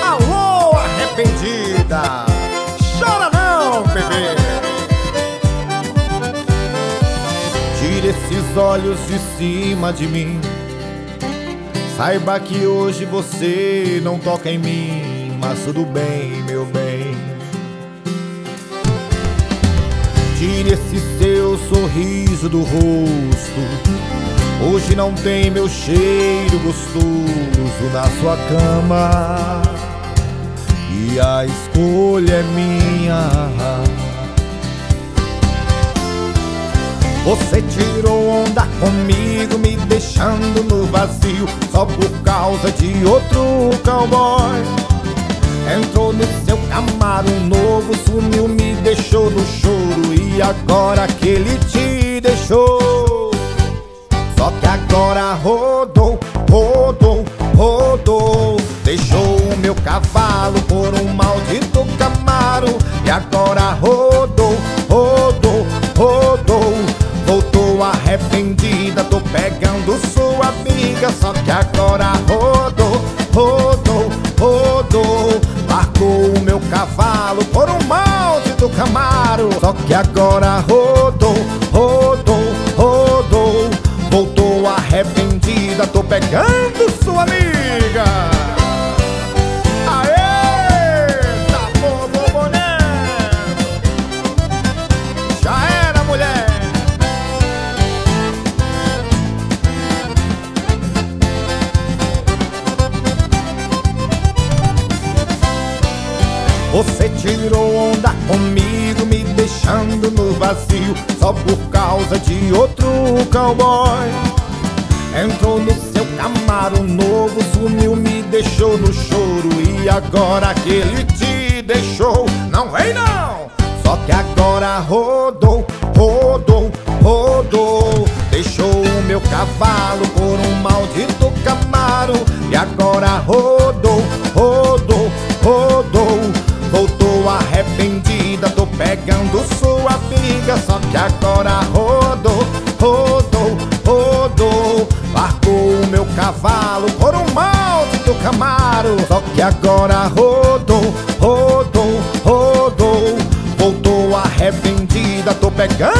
Alô, arrependida, chora não, bebê. Tire esses olhos de cima de mim. Saiba que hoje você não toca em mim, mas tudo bem, meu bem. Tire esse seu sorriso do rosto. Hoje não tem meu cheiro gostoso na sua cama, e a escolha é minha. Você tirou onda comigo, me deixando no vazio, só por causa de outro cowboy. Entrou no seu Camaro novo, sumiu, me deixou no choro, e agora que ele te deixou. Só que agora rodou, rodou, rodou. Deixou o meu cavalo por um maldito Camaro, e agora rodou, rodou, rodou. Voltou arrependida, tô pegando sua amiga. Só que agora rodou, rodou, rodou. Largou o meu cavalo por um maldito Camaro. Só que agora rodou, rodou, rodou. Voltou arrependida, tô pegando sua amiga. Aê, tá povo bonito. Já era, mulher. Você tirou onda comigo, me deixando no vazio, só por causa de outro cowboy. Entrou no seu Camaro novo, sumiu, me deixou no choro, e agora que ele te deixou, não vem não. Só que agora rodou, rodou, rodou. Deixou o meu cavalo por um maldito Camaro, e agora rodou, rodou, rodou. Voltou arrependida, tô pegando sua amiga. Só que agora rodou, rodou, rodou. Largou o meu cavalo por um maldito Camaro. Só que agora rodou, rodou, rodou. Voltou arrependida, tô pegando